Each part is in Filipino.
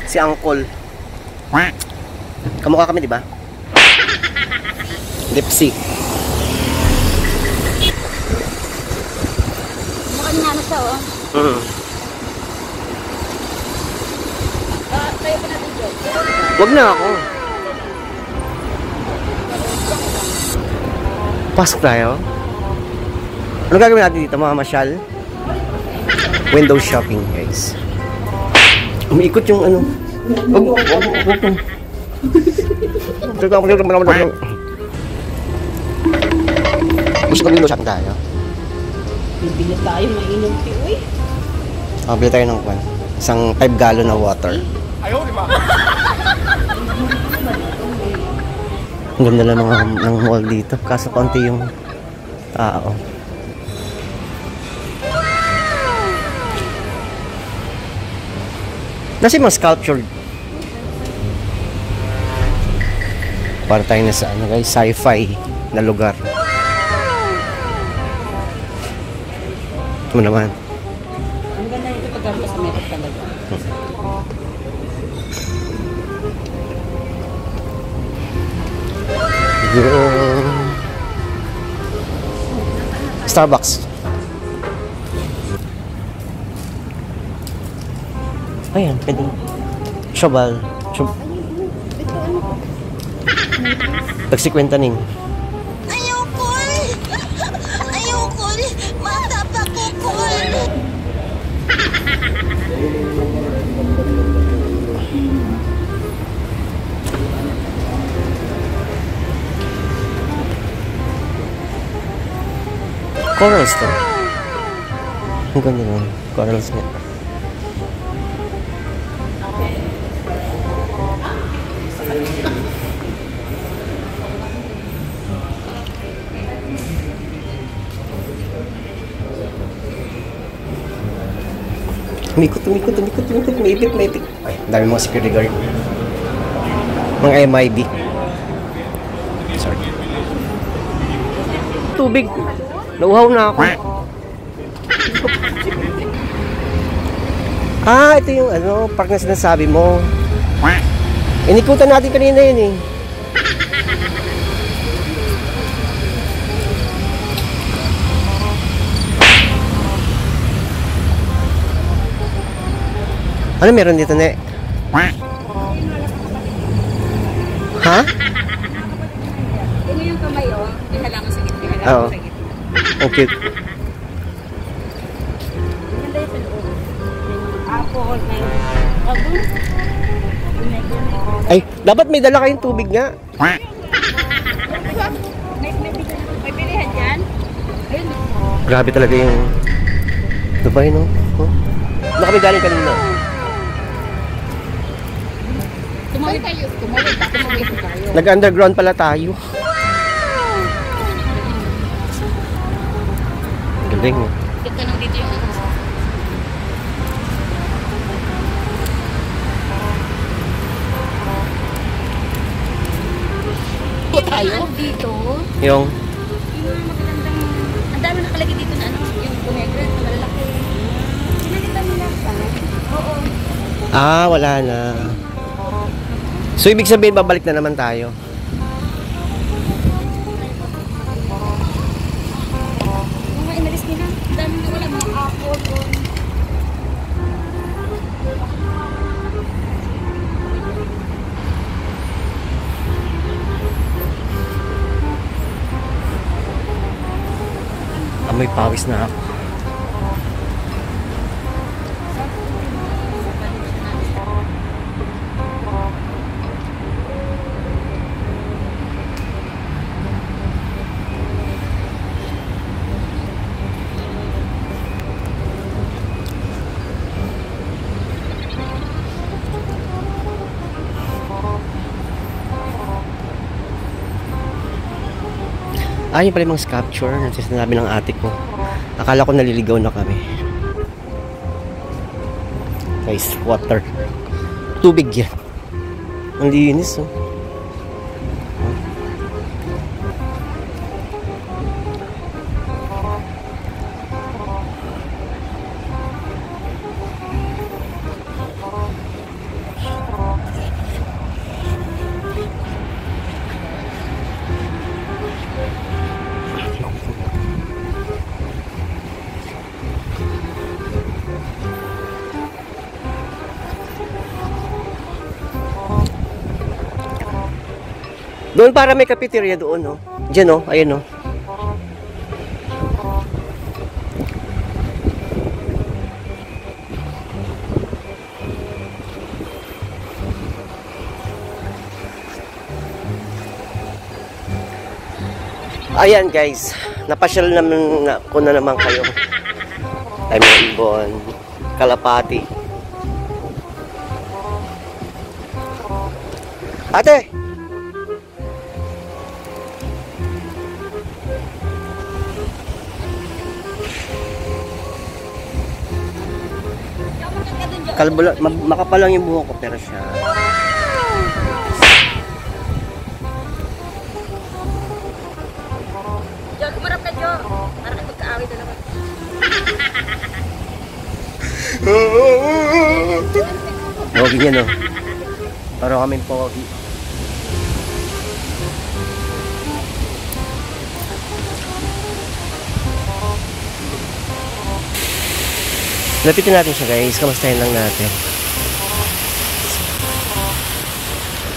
Si Uncle. Kamukha kami, di ba? Lipsy. Mukhang nga na siya, oh. Tayo pa natin dyan. Wag na ako. Pasok tayo. Ano gagawin natin dito, mga masyal? Window shopping, guys. Umiikot yung ano. Gusto ko window shopping tayo. Bibili tayo, mainom uy. Bili tayo ng kwan. Isang 5 gallon na water. Ayaw, di ba? Ang ganda lang ng mall dito. Kaso konti yung tao. Nasi mga sculpture. Para tayo na sa ano guys, sci-fi na lugar. Ito naman. Ang ganda nito paggamit sa meron talaga. Starbucks. Ayan, pwede. Shobal. Tagsikwenta ning. Ayoko! Ayoko! Mata pa ko ko! Corals to. Ang ganda nun. Corals nga. Umikot. Maipit. Ay, dami mga security guard. Mga MIB. Sorry. Tubig. Nauhaw na ako. Ito yung ano, park na sinasabi mo. Inikutan natin kanina yun eh. Ano meron dito, ne? Ha? Tingnan yung kamay, oh. Ihalangan sa gitna. Oo. Ang cute. Maganda yung sa loob. Apple, may abon. Ay, dapat may dala kayong tubig nga. May bilihan dyan. Ayun. Grabe talaga yung Dubai, no? Oh. Ano kami galing kanina? Tumawid tayo. Tumawid tayo. Nag-underground pala tayo. Galing, oh. Kita nang dito yung ano. Tayo dito. Yung Magandang, ang dami nakalagay dito na ano, yung Punegra, malalaki. Pinagita mo lang pa. Oo. wala na. So, ibig sabihin, babalik na naman tayo. Mga inalis nila, ang dami na wala, mga apple doon. Amoy pawis na ako. Yun pala yung mga sculpture na sinabi ng ate ko. Akala ko naliligaw na kami. Guys, water. Tubig yan. Ang linis, oh. Doon para may cafeteria doon, no? Diyan, no? Ayun, no? Ayan guys, napasyal naman ko na naman kayo. Tayo ng Ibon, Kalapati. Ate! Kalbo lang, makapal lang yung buhok ko pero siya. Jo, kumarap ka, Jo. Para kayo magkaaway na naman. Pogi niya, no? Parang kaming pogi. Lapitin natin siya guys, kamustahin lang natin.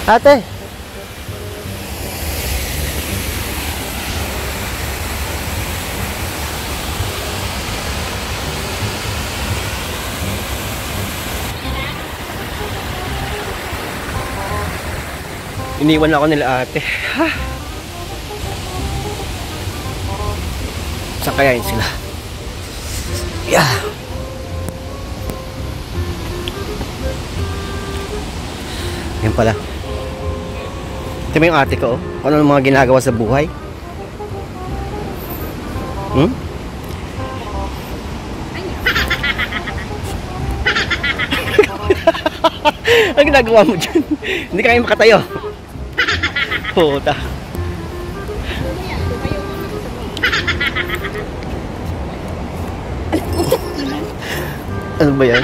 Ate! Iniwan ako nila ate. Ha? Saan kaya yun sila? Yeah! Yan pala. Ito ba yung ate ko? Ano ang mga ginagawa sa buhay? Hmm? Ano ginagawa mo dyan? Hindi kami makatayo. Puta. Ano ba yan?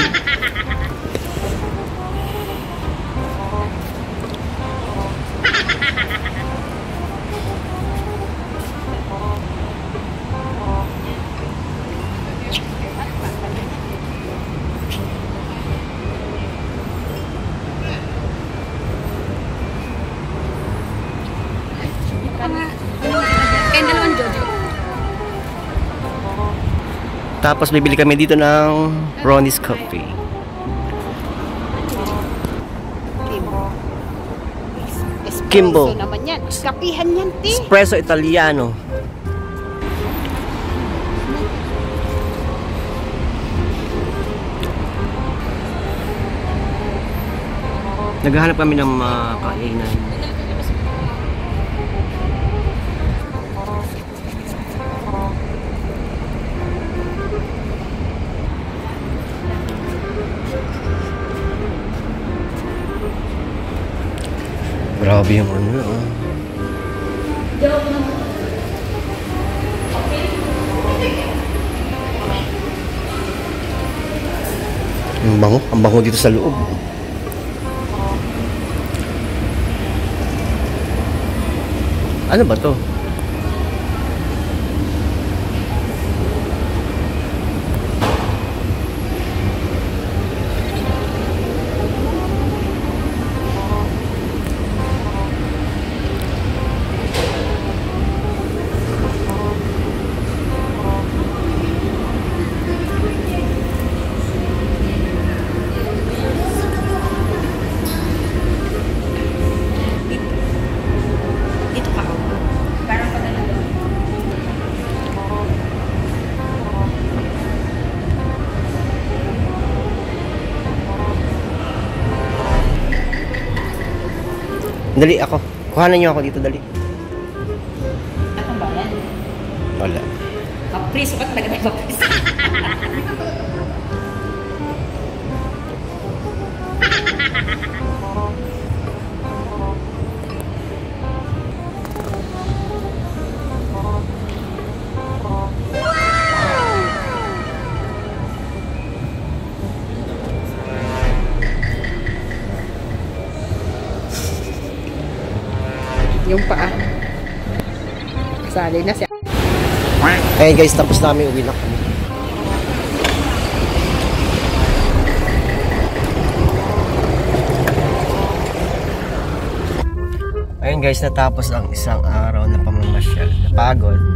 Kaya dalawang Jojo. Tapos bibili kami dito ng Ronnie's Coffee. Kimbo. Espresso naman yan. Kapihan yan, ti. Espresso Italiano. Naghahanap kami ng mga kainan. Grabe yung ano, oh. Ang bango dito sa loob. Ano ba to? Dito ka. Parang padala doon. Dali ako. Kuhanan niyo ako dito, dali. Anong bayan? Wala. Kapriso ka talaga tayo kapriso. Yung paa. Sali na siya. Ayun guys, tapos namin uwi na kami. Ayun guys, natapos ang isang araw na pamamasyal. Napagod.